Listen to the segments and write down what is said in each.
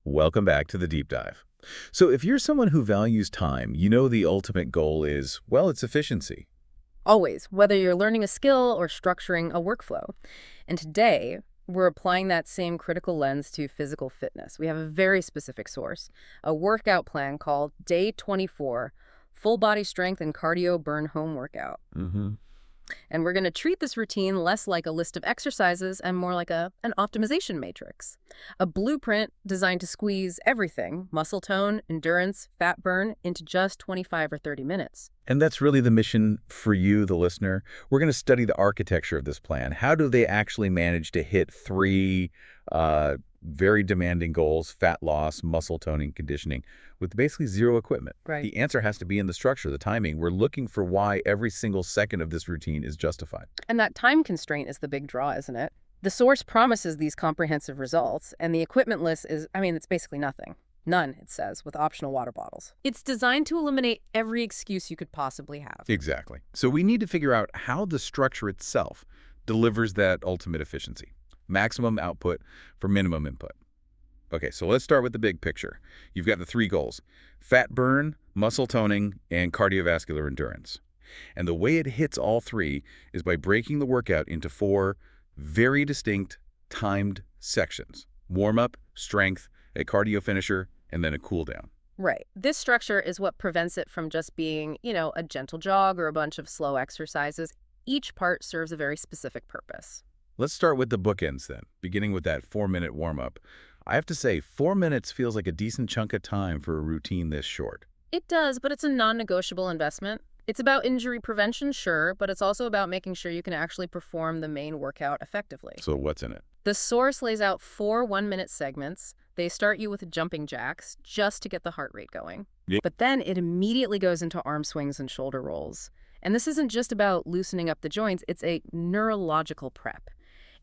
Welcome back to the deep dive. So if you're someone who values time, you know the ultimate goal is, well, it's efficiency. Always, whether you're learning a skill or structuring a workflow. And today, we're applying that same critical lens to physical fitness. We have a very specific source, a workout plan called Day 24, Full Body Strength and Cardio Burn Home Workout. hmm And we're going to treat this routine less like a list of exercises and more like an optimization matrix. A blueprint designed to squeeze everything, muscle tone, endurance, fat burn, into just 25 or 30 minutes. And that's really the mission for you, the listener. We're going to study the architecture of this plan. How do they actually manage to hit three very demanding goals: fat loss, muscle toning, conditioning, with basically zero equipment? Right. The answer has to be in the structure, the timing. We're looking for why every single second of this routine is justified. And that time constraint is the big draw, isn't it? The source promises these comprehensive results, and the equipment list is, it's basically nothing. None, it says, with optional water bottles. It's designed to eliminate every excuse you could possibly have. Exactly. So we need to figure out how the structure itself delivers that ultimate efficiency. Maximum output for minimum input. Okay, so let's start with the big picture. You've got the three goals: fat burn, muscle toning, and cardiovascular endurance. And the way it hits all three is by breaking the workout into four very distinct timed sections: warm-up, strength, a cardio finisher, and then a cool down. Right. This structure is what prevents it from just being, a gentle jog or a bunch of slow exercises. Each part serves a very specific purpose. Let's start with the bookends then, beginning with that 4-minute warm-up. I have to say, 4 minutes feels like a decent chunk of time for a routine this short. It does, but it's a non-negotiable investment. It's about injury prevention, sure, but it's also about making sure you can actually perform the main workout effectively. So what's in it? The source lays out 4 one-minute segments. They start you with jumping jacks just to get the heart rate going. Yeah. But then it immediately goes into arm swings and shoulder rolls. And this isn't just about loosening up the joints, it's a neurological prep.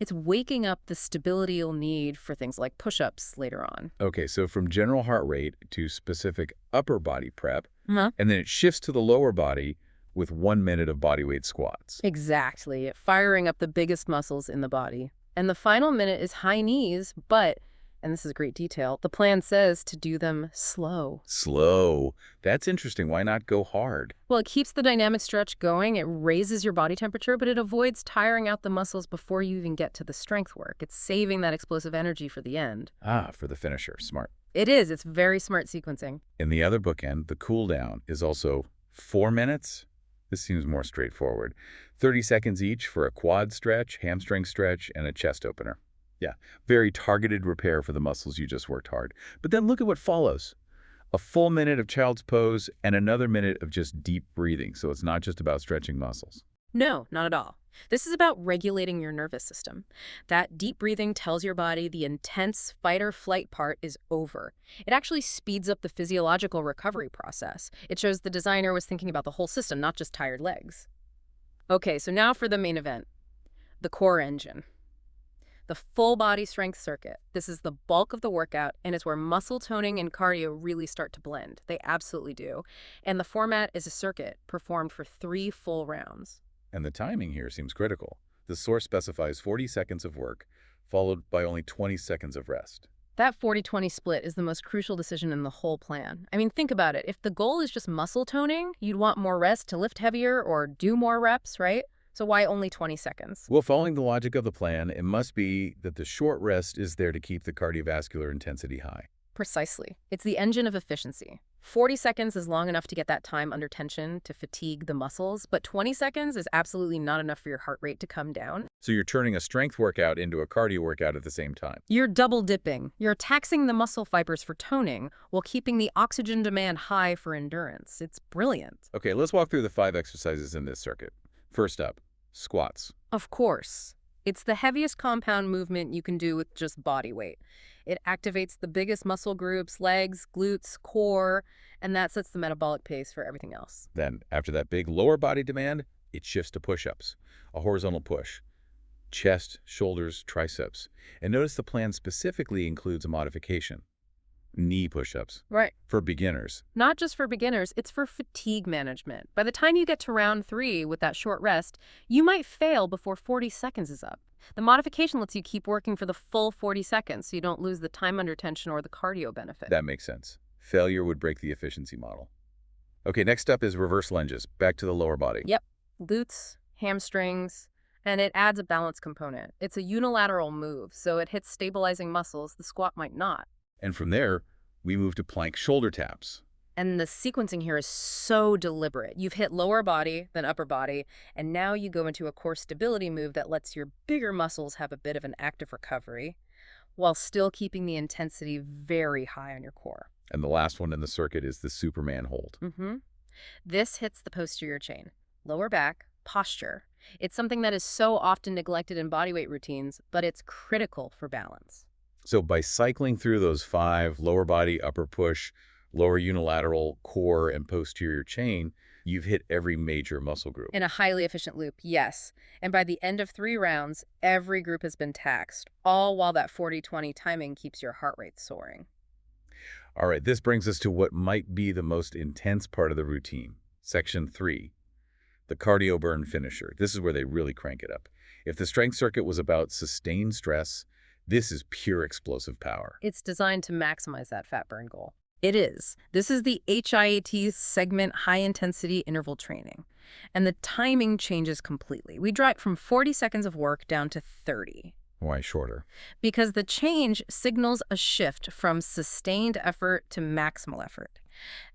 It's waking up the stability you'll need for things like push-ups later on. Okay, so from general heart rate to specific upper body prep, Uh-huh. and then it shifts to the lower body with 1 minute of bodyweight squats. Exactly, firing up the biggest muscles in the body. And the final minute is high knees, but, and this is great detail, the plan says to do them slow. Slow. That's interesting. Why not go hard? Well, it keeps the dynamic stretch going, it raises your body temperature, but it avoids tiring out the muscles before you even get to the strength work. It's saving that explosive energy for the end. Ah, for the finisher. Smart. It is. It's very smart sequencing. In the other bookend, the cool down is also 4 minutes. This seems more straightforward. 30 seconds each for a quad stretch, hamstring stretch, and a chest opener. Yeah, very targeted repair for the muscles you just worked hard. But then look at what follows. A full minute of child's pose and another minute of just deep breathing. So it's not just about stretching muscles. No, not at all. This is about regulating your nervous system. That deep breathing tells your body the intense fight or flight part is over. It actually speeds up the physiological recovery process. It shows the designer was thinking about the whole system, not just tired legs. Okay, so now for the main event, the core engine. The full body strength circuit. This is the bulk of the workout, and it's where muscle toning and cardio really start to blend. They absolutely do. And the format is a circuit performed for 3 full rounds. And the timing here seems critical. The source specifies 40 seconds of work, followed by only 20 seconds of rest. That 40-20 split is the most crucial decision in the whole plan. Think about it. If the goal is just muscle toning, you'd want more rest to lift heavier or do more reps, right? So why only 20 seconds? Well, following the logic of the plan, it must be that the short rest is there to keep the cardiovascular intensity high. Precisely. It's the engine of efficiency. 40 seconds is long enough to get that time under tension to fatigue the muscles, but 20 seconds is absolutely not enough for your heart rate to come down. So you're turning a strength workout into a cardio workout at the same time. You're double dipping. You're taxing the muscle fibers for toning while keeping the oxygen demand high for endurance. It's brilliant. Okay, let's walk through the 5 exercises in this circuit. First up, squats. Of course. It's the heaviest compound movement you can do with just body weight. It activates the biggest muscle groups, legs, glutes, core, and that sets the metabolic pace for everything else. Then, after that big lower body demand, it shifts to push-ups, a horizontal push. Chest, shoulders, triceps. And notice the plan specifically includes a modification. Knee push-ups. Right. For beginners. Not just for beginners, it's for fatigue management. By the time you get to round 3 with that short rest, you might fail before 40 seconds is up. The modification lets you keep working for the full 40 seconds so you don't lose the time under tension or the cardio benefit. That makes sense. Failure would break the efficiency model. Okay, next up is reverse lunges. Back to the lower body. Yep. Glutes, hamstrings, and it adds a balance component. It's a unilateral move, so it hits stabilizing muscles the squat might not. And from there, we move to plank shoulder taps. And the sequencing here is so deliberate. You've hit lower body, then upper body, and now you go into a core stability move that lets your bigger muscles have a bit of an active recovery while still keeping the intensity very high on your core. And the last one in the circuit is the Superman hold. This hits the posterior chain, lower back, posture. It's something that is so often neglected in bodyweight routines, but it's critical for balance. So by cycling through those 5, lower body, upper push, lower unilateral, core, and posterior chain, you've hit every major muscle group. In a highly efficient loop, yes. And by the end of 3 rounds, every group has been taxed, all while that 40-20 timing keeps your heart rate soaring. All right, this brings us to what might be the most intense part of the routine. Section 3, the cardio burn finisher. This is where they really crank it up. If the strength circuit was about sustained stress, this is pure explosive power. It's designed to maximize that fat burn goal. It is. This is the HIAT segment high-intensity interval training. And the timing changes completely. We drop from 40 seconds of work down to 30. Why shorter? Because the change signals a shift from sustained effort to maximal effort.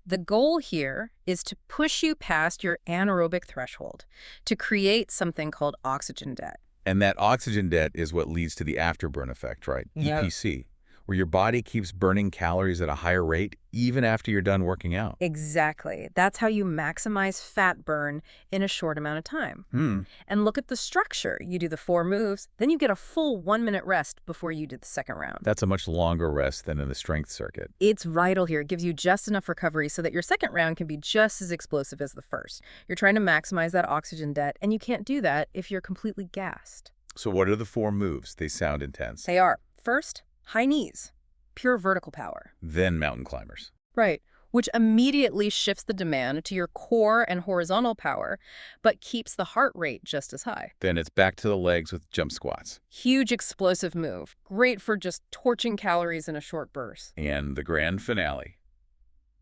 The goal here is to push you past your anaerobic threshold, to create something called oxygen debt. And that oxygen debt is what leads to the afterburn effect, right? Yeah. EPC, where your body keeps burning calories at a higher rate even after you're done working out. Exactly. That's how you maximize fat burn in a short amount of time. And look at the structure. You do the 4 moves, then you get a full 1-minute rest before you do the second round. That's a much longer rest than in the strength circuit. It's vital here. It gives you just enough recovery so that your second round can be just as explosive as the first. You're trying to maximize that oxygen debt, and you can't do that if you're completely gassed. So what are the 4 moves? They sound intense. They are. First, high knees. Pure vertical power. Then mountain climbers. Right. Which immediately shifts the demand to your core and horizontal power, but keeps the heart rate just as high. Then it's back to the legs with jump squats. Huge explosive move. Great for just torching calories in a short burst. And the grand finale,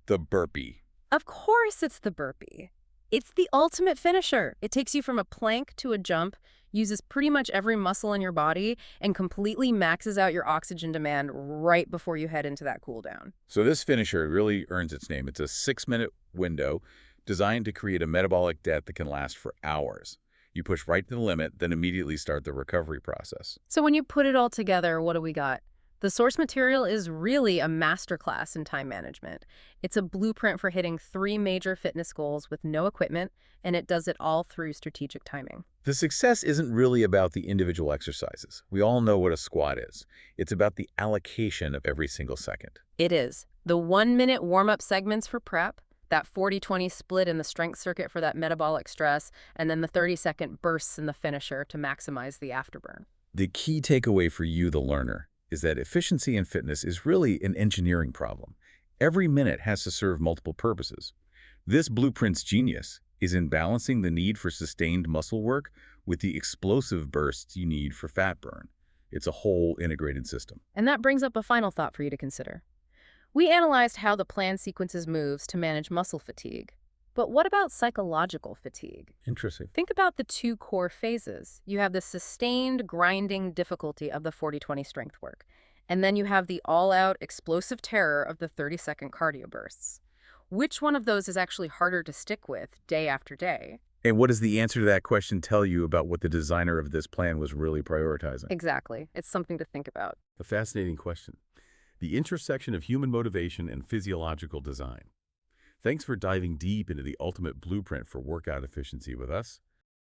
the burpee. Of course it's the burpee. It's the ultimate finisher. It takes you from a plank to a jump, uses pretty much every muscle in your body, and completely maxes out your oxygen demand right before you head into that cool down. So this finisher really earns its name. It's a 6-minute window designed to create a metabolic debt that can last for hours. You push right to the limit, then immediately start the recovery process. So when you put it all together, what do we got? The source material is really a masterclass in time management. It's a blueprint for hitting 3 major fitness goals with no equipment, and it does it all through strategic timing. The success isn't really about the individual exercises. We all know what a squat is. It's about the allocation of every single second. It is. The 1-minute warm-up segments for prep, that 40-20 split in the strength circuit for that metabolic stress, and then the 30-second bursts in the finisher to maximize the afterburn. The key takeaway for you, the learner, is that efficiency in fitness is really an engineering problem. Every minute has to serve multiple purposes. This blueprint's genius is in balancing the need for sustained muscle work with the explosive bursts you need for fat burn. It's a whole integrated system. And that brings up a final thought for you to consider. We analyzed how the plan sequences moves to manage muscle fatigue. But what about psychological fatigue? Interesting. Think about the 2 core phases. You have the sustained grinding difficulty of the 40-20 strength work, and then you have the all-out explosive terror of the 30-second cardio bursts. Which one of those is actually harder to stick with day after day? And what does the answer to that question tell you about what the designer of this plan was really prioritizing? Exactly. It's something to think about. A fascinating question. The intersection of human motivation and physiological design. Thanks for diving deep into the ultimate blueprint for workout efficiency with us.